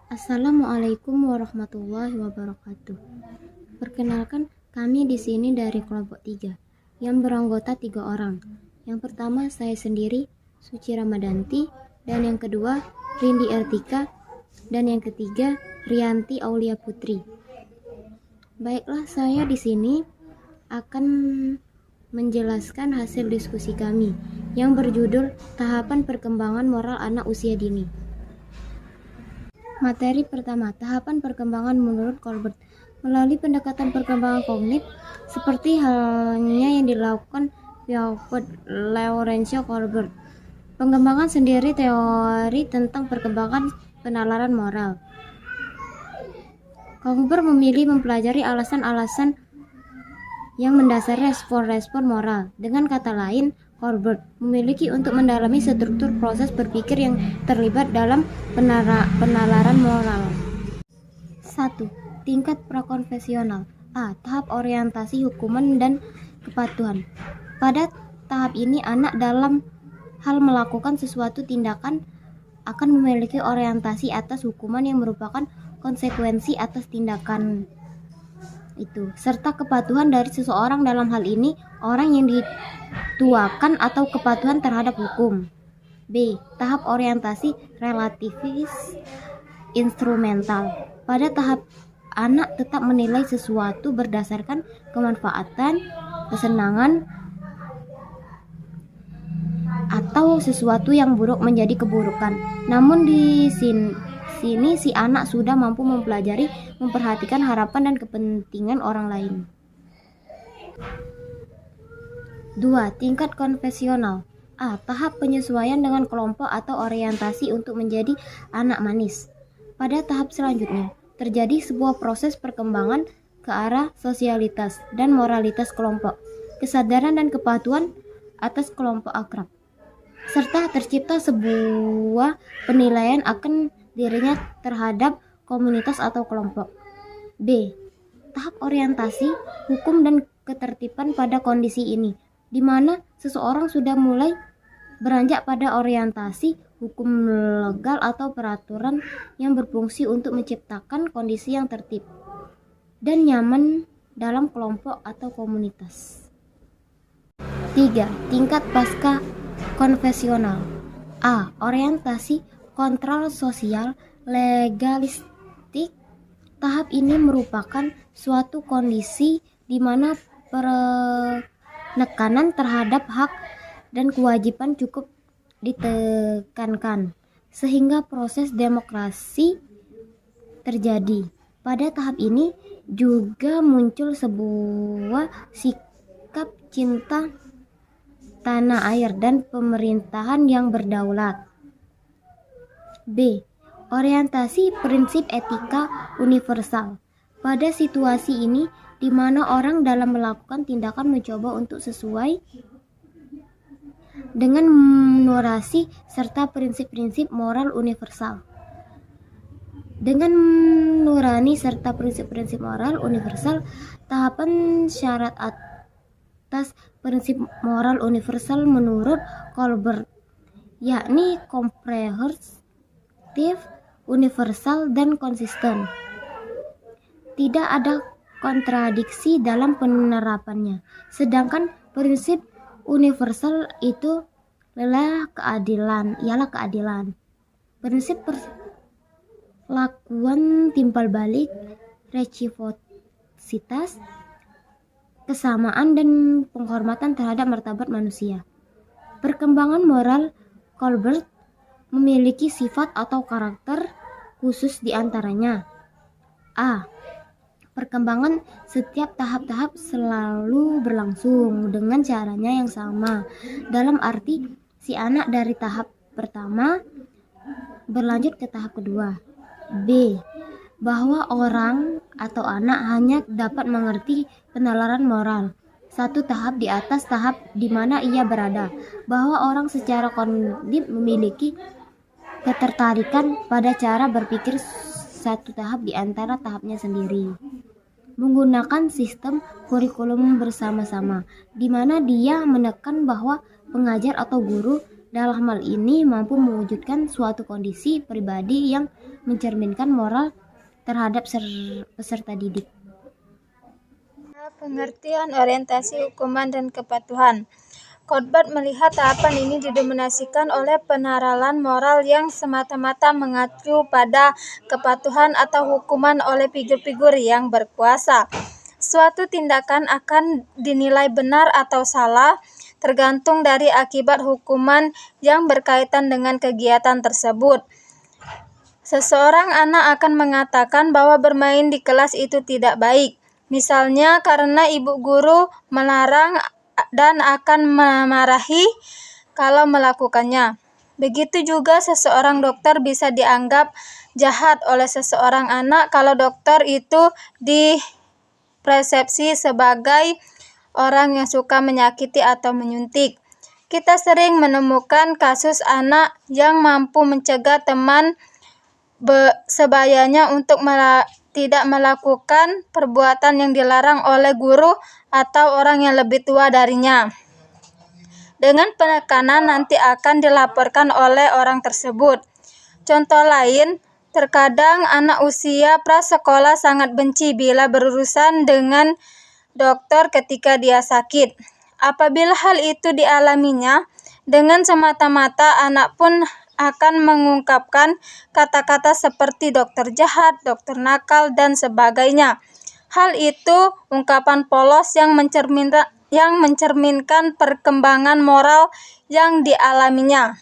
Assalamualaikum warahmatullahi wabarakatuh. Perkenalkan, kami di sini dari kelompok 3 yang beranggota 3 orang. Yang pertama saya sendiri, Suci Ramadanti, dan yang kedua Rindi Ertika, dan yang ketiga Rianti Aulia Putri. Baiklah, saya di sini akan menjelaskan hasil diskusi kami yang berjudul Tahapan Perkembangan Moral Anak Usia Dini. Materi pertama, tahapan perkembangan menurut Colbert. Melalui pendekatan perkembangan kognitif, seperti halnya yang dilakukan Wilfred Laurencio Colbert. Pengembangan sendiri teori tentang perkembangan penalaran moral. Colbert memilih mempelajari alasan-alasan yang mendasari respon-respon moral. Dengan kata lain, Colbert memiliki untuk mendalami struktur proses berpikir yang terlibat dalam penalaran moral. 1. Tingkat prakonfesional. A. Tahap orientasi hukuman dan kepatuhan. Pada tahap ini, anak dalam hal melakukan sesuatu tindakan akan memiliki orientasi atas hukuman yang merupakan konsekuensi atas tindakan itu, serta kepatuhan dari seseorang, dalam hal ini orang yang dituakan atau kepatuhan terhadap hukum. B. Tahap orientasi relativis instrumental. Pada tahap anak tetap menilai sesuatu berdasarkan kemanfaatan, kesenangan, atau sesuatu yang buruk menjadi keburukan. Namun di sini si anak sudah mampu mempelajari, memperhatikan harapan dan kepentingan orang lain. 2. Tingkat konfesional. A. Tahap penyesuaian dengan kelompok atau orientasi untuk menjadi anak manis. Pada tahap selanjutnya, terjadi sebuah proses perkembangan ke arah sosialitas dan moralitas kelompok, kesadaran dan kepatuhan atas kelompok akrab, serta tercipta sebuah penilaian akan dirinya terhadap komunitas atau kelompok. B. Tahap orientasi hukum dan ketertiban. Pada kondisi ini, di mana seseorang sudah mulai beranjak pada orientasi hukum legal atau peraturan yang berfungsi untuk menciptakan kondisi yang tertib dan nyaman dalam kelompok atau komunitas. 3. Tingkat pasca konfesional. A. Orientasi kontrol sosial legalistik. Tahap ini merupakan suatu kondisi di mana penekanan terhadap hak dan kewajiban cukup ditekankan sehingga proses demokrasi terjadi. Pada tahap ini juga muncul sebuah sikap cinta tanah air dan pemerintahan yang berdaulat. B. Orientasi prinsip etika universal. Pada situasi ini, di mana orang dalam melakukan tindakan mencoba untuk sesuai dengan nurani serta prinsip-prinsip moral universal. Dengan nurani serta prinsip-prinsip moral universal, tahapan syarat atas prinsip moral universal menurut Colbert yakni komprehensif, universal, dan konsisten. Tidak ada kontradiksi dalam penerapannya. Sedangkan prinsip universal itu ialah keadilan. Prinsip perlakuan timbal balik, resiprositas, kesamaan, dan penghormatan terhadap martabat manusia. Perkembangan moral Colbert memiliki sifat atau karakter khusus, di antaranya A. Perkembangan setiap tahap-tahap selalu berlangsung dengan caranya yang sama, dalam arti si anak dari tahap pertama berlanjut ke tahap kedua. B. Bahwa orang atau anak hanya dapat mengerti penalaran moral satu tahap di atas tahap di mana ia berada, bahwa orang secara kognitif memiliki ketertarikan pada cara berpikir satu tahap di antara tahapnya sendiri, menggunakan sistem kurikulum bersama-sama, di mana dia menekan bahwa pengajar atau guru dalam hal ini mampu mewujudkan suatu kondisi pribadi yang mencerminkan moral terhadap peserta didik. Pengertian orientasi hukuman dan kepatuhan. Khotbah melihat tahapan ini didominasikan oleh peneralan moral yang semata-mata mengacu pada kepatuhan atau hukuman oleh figur-figur yang berkuasa. Suatu tindakan akan dinilai benar atau salah tergantung dari akibat hukuman yang berkaitan dengan kegiatan tersebut. Seseorang anak akan mengatakan bahwa bermain di kelas itu tidak baik, misalnya karena ibu guru melarang dan akan memarahi kalau melakukannya. Begitu juga seseorang dokter bisa dianggap jahat oleh seseorang anak kalau dokter itu dipersepsi sebagai orang yang suka menyakiti atau menyuntik. Kita sering menemukan kasus anak yang mampu mencegah teman sebayanya untuk tidak melakukan perbuatan yang dilarang oleh guru atau orang yang lebih tua darinya. Dengan penekanan nanti akan dilaporkan oleh orang tersebut. Contoh lain, terkadang anak usia prasekolah sangat benci bila berurusan dengan dokter ketika dia sakit. Apabila hal itu dialaminya, dengan semata-mata anak pun akan mengungkapkan kata-kata seperti dokter jahat, dokter nakal, dan sebagainya. Hal itu ungkapan polos yang mencerminkan perkembangan moral yang dialaminya.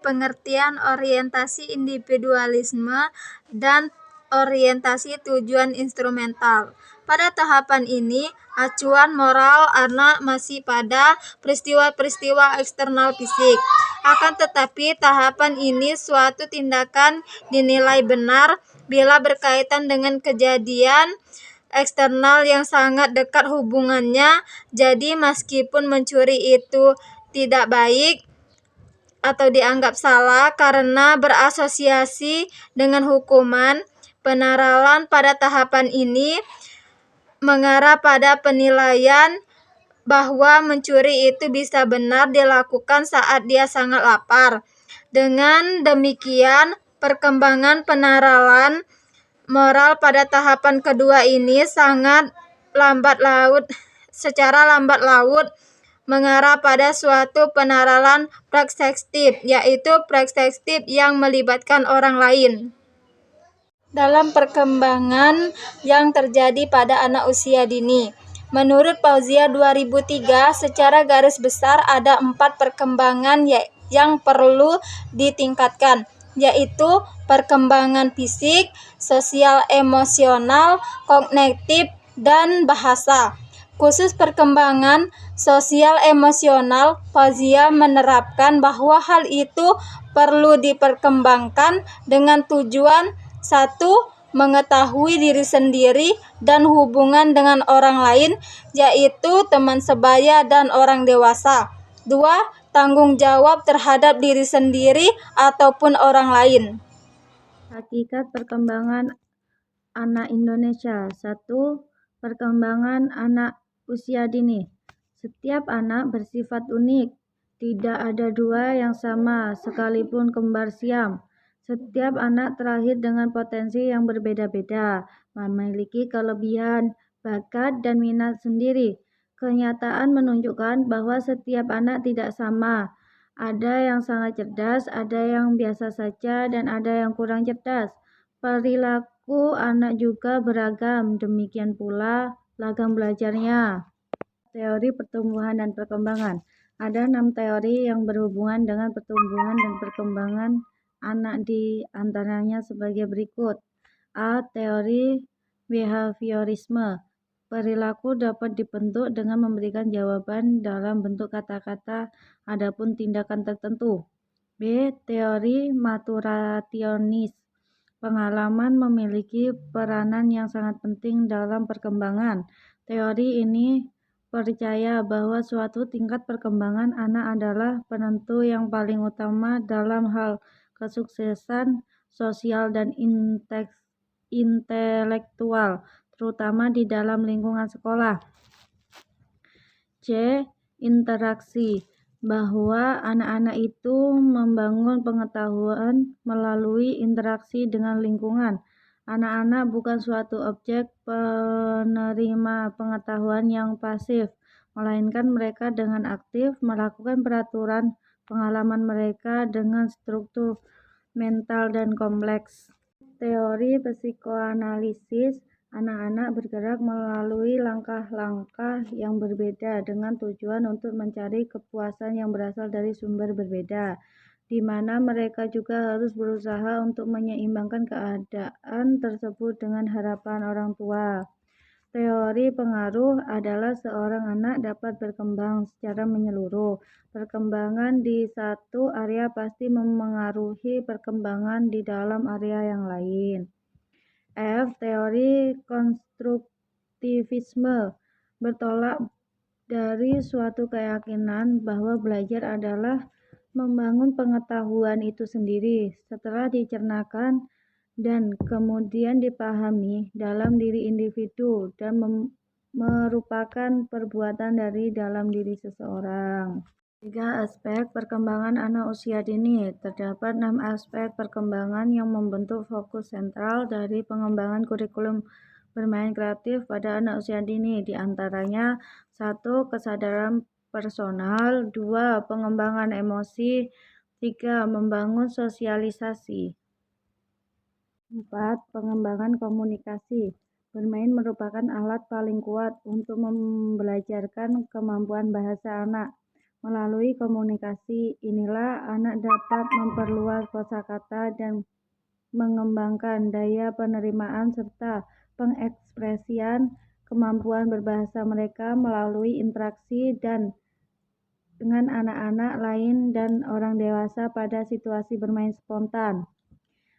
Pengertian orientasi individualisme dan orientasi tujuan instrumental. Pada tahapan ini, acuan moral anak masih pada peristiwa-peristiwa eksternal fisik. Akan tetapi, tahapan ini suatu tindakan dinilai benar bila berkaitan dengan kejadian eksternal yang sangat dekat hubungannya. Jadi, meskipun mencuri itu tidak baik atau dianggap salah karena berasosiasi dengan hukuman, peneralan pada tahapan ini mengarah pada penilaian bahwa mencuri itu bisa benar dilakukan saat dia sangat lapar. Dengan demikian, perkembangan peneralan moral pada tahapan kedua ini secara lambat laut mengarah pada suatu peneralan perspektif, yaitu perspektif yang melibatkan orang lain. Dalam perkembangan yang terjadi pada anak usia dini, menurut Pauzia 2003, secara garis besar ada 4 perkembangan yang perlu ditingkatkan, yaitu perkembangan fisik, sosial emosional, kognitif, dan bahasa. Khusus perkembangan sosial emosional, Pauzia menerapkan bahwa hal itu perlu diperkembangkan dengan tujuan 1. Mengetahui diri sendiri dan hubungan dengan orang lain, yaitu teman sebaya dan orang dewasa. 2. Tanggung jawab terhadap diri sendiri ataupun orang lain. Hakikat perkembangan anak Indonesia. 1. Perkembangan anak usia dini. Setiap anak bersifat unik. Tidak ada dua yang sama, sekalipun kembar siam. Setiap anak terlahir dengan potensi yang berbeda-beda, memiliki kelebihan, bakat, dan minat sendiri. Kenyataan menunjukkan bahwa setiap anak tidak sama. Ada yang sangat cerdas, ada yang biasa saja, dan ada yang kurang cerdas. Perilaku anak juga beragam, demikian pula lagam belajarnya. Teori pertumbuhan dan perkembangan. Ada 6 teori yang berhubungan dengan pertumbuhan dan perkembangan anak, di antaranya sebagai berikut. A. Teori behaviorisme. Perilaku dapat dibentuk dengan memberikan jawaban dalam bentuk kata-kata, adapun tindakan tertentu. B. Teori maturationis. Pengalaman memiliki peranan yang sangat penting dalam perkembangan. Teori ini percaya bahwa suatu tingkat perkembangan anak adalah penentu yang paling utama dalam hal kesuksesan sosial dan intelektual, terutama di dalam lingkungan sekolah. C. Interaksi. bahwa anak-anak itu membangun pengetahuan melalui interaksi dengan lingkungan. Anak-anak bukan suatu objek penerima pengetahuan yang pasif, melainkan mereka dengan aktif melakukan peraturan pengalaman mereka dengan struktur mental dan kompleks. Teori psikoanalisis, anak-anak bergerak melalui langkah-langkah yang berbeda dengan tujuan untuk mencari kepuasan yang berasal dari sumber berbeda, di mana mereka juga harus berusaha untuk menyeimbangkan keadaan tersebut dengan harapan orang tua. Teori pengaruh adalah seorang anak dapat berkembang secara menyeluruh. Perkembangan di satu area pasti memengaruhi perkembangan di dalam area yang lain. Teori konstruktivisme bertolak dari suatu keyakinan bahwa belajar adalah membangun pengetahuan itu sendiri setelah dicernakan dan kemudian dipahami dalam diri individu dan merupakan perbuatan dari dalam diri seseorang. 3 aspek perkembangan anak usia dini. Terdapat 6 aspek perkembangan yang membentuk fokus sentral dari pengembangan kurikulum bermain kreatif pada anak usia dini. Di antaranya 1. Kesadaran personal, 2. Pengembangan emosi, 3. Membangun sosialisasi. 4. Pengembangan komunikasi. Bermain merupakan alat paling kuat untuk membelajarkan kemampuan bahasa anak. Melalui komunikasi inilah anak dapat memperluas kosakata dan mengembangkan daya penerimaan serta pengekspresian kemampuan berbahasa mereka melalui interaksi dengan anak-anak lain dan orang dewasa pada situasi bermain spontan.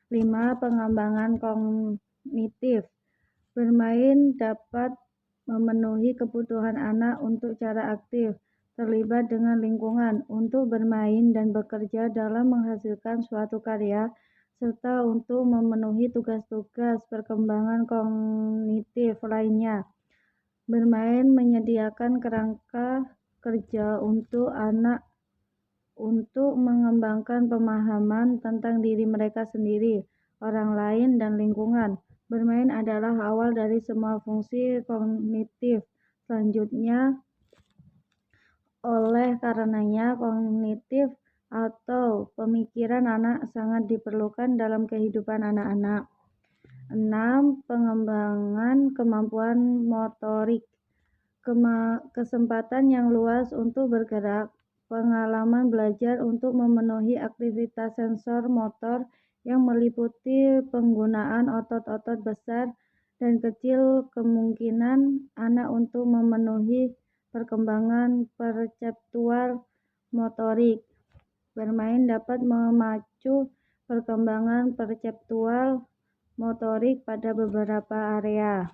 5. Pengembangan kognitif. Bermain dapat memenuhi kebutuhan anak untuk cara aktif, terlibat dengan lingkungan, untuk bermain dan bekerja dalam menghasilkan suatu karya, serta untuk memenuhi tugas-tugas perkembangan kognitif lainnya. Bermain menyediakan kerangka kerja untuk anak untuk mengembangkan pemahaman tentang diri mereka sendiri, orang lain, dan lingkungan. Bermain adalah awal dari semua fungsi kognitif selanjutnya. Oleh karenanya, kognitif atau pemikiran anak sangat diperlukan dalam kehidupan anak-anak. 6. Pengembangan kemampuan motorik. Kesempatan yang luas untuk bergerak, pengalaman belajar untuk memenuhi aktivitas sensor motor yang meliputi penggunaan otot-otot besar dan kecil, kemungkinan anak untuk memenuhi perkembangan perseptual motorik. Bermain dapat memacu perkembangan perseptual motorik pada beberapa area.